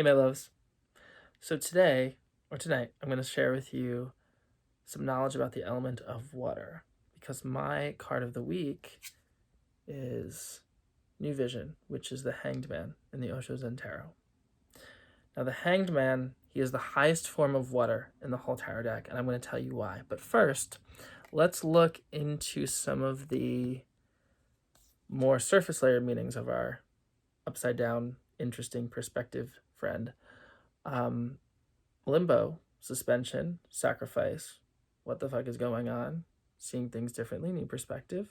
my loves. So tonight, I'm going to share with you some knowledge about the element of water, because my card of the week is New Vision, which is the Hanged Man in the Osho Zen Tarot. Now, the Hanged Man, he is the highest form of water in the whole tarot deck, and I'm going to tell you why. But first, let's look into some of the more surface layer meanings of our upside down, interesting perspective friend. Limbo, suspension, sacrifice, what the fuck is going on, seeing things differently, new perspective.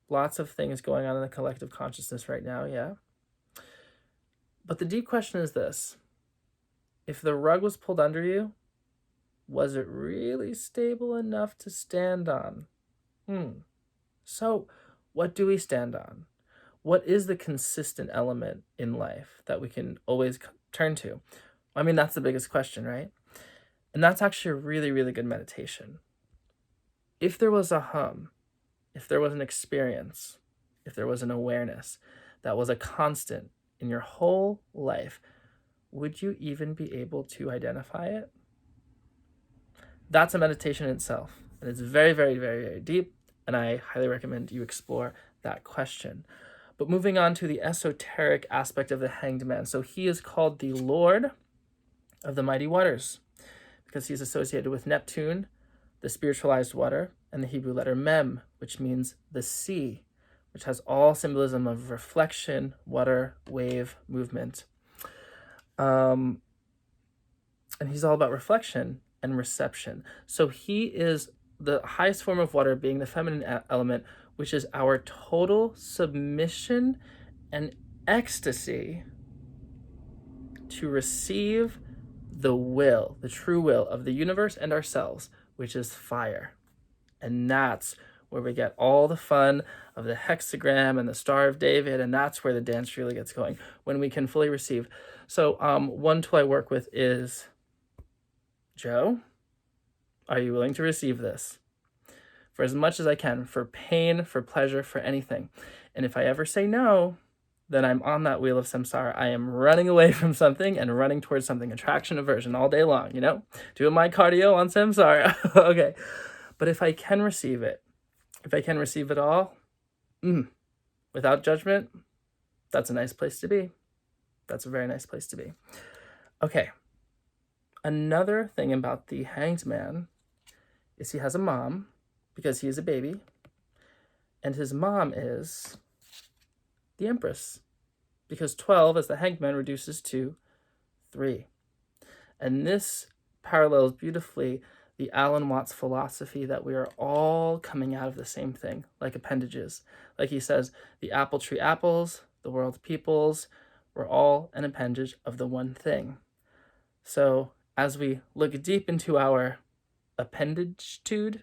Lots of things going on in the collective consciousness right now, yeah. But the deep question is this: if the rug was pulled under you, was it really stable enough to stand on? So what do we stand on? What is the consistent element in life that we can always turn to? I mean, that's the biggest question, right? And that's actually a really, really good meditation. If there was a hum, if there was an experience, if there was an awareness that was a constant in your whole life, would you even be able to identify it? That's a meditation in itself. And it's very, very, very, very deep. And I highly recommend you explore that question. But moving on to the esoteric aspect of the Hanged Man. So he is called the Lord of the Mighty Waters because he's associated with Neptune, the spiritualized water, and the Hebrew letter Mem, which means the sea, which has all symbolism of reflection, water, wave, movement. And he's all about reflection and reception. So he is the highest form of water, being the feminine element, which is our total submission and ecstasy to receive the will, the true will of the universe and ourselves, which is fire. And that's where we get all the fun of the hexagram and the Star of David, and that's where the dance really gets going, when we can fully receive. So one tool I work with is, Joe, are you willing to receive this? For as much as I can, for pain, for pleasure, for anything. And if I ever say no, then I'm on that wheel of samsara. I am running away from something and running towards something, attraction, aversion, all day long, doing my cardio on samsara. Okay. But if I can receive it, if I can receive it all, without judgment, that's a nice place to be. That's a very nice place to be. Okay. Another thing about the Hanged Man is he has a mom, because he is a baby, and his mom is the Empress, because 12, as the Hanged Man, reduces to 3. And this parallels beautifully the Alan Watts philosophy that we are all coming out of the same thing, like appendages. Like he says, the apple tree apples, the world peoples, we're all an appendage of the one thing. So as we look deep into our appendagitude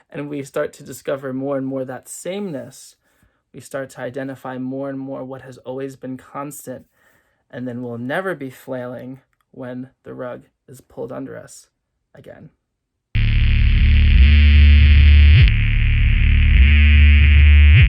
and we start to discover more and more that sameness, we start to identify more and more what has always been constant, and then we'll never be flailing when the rug is pulled under us again.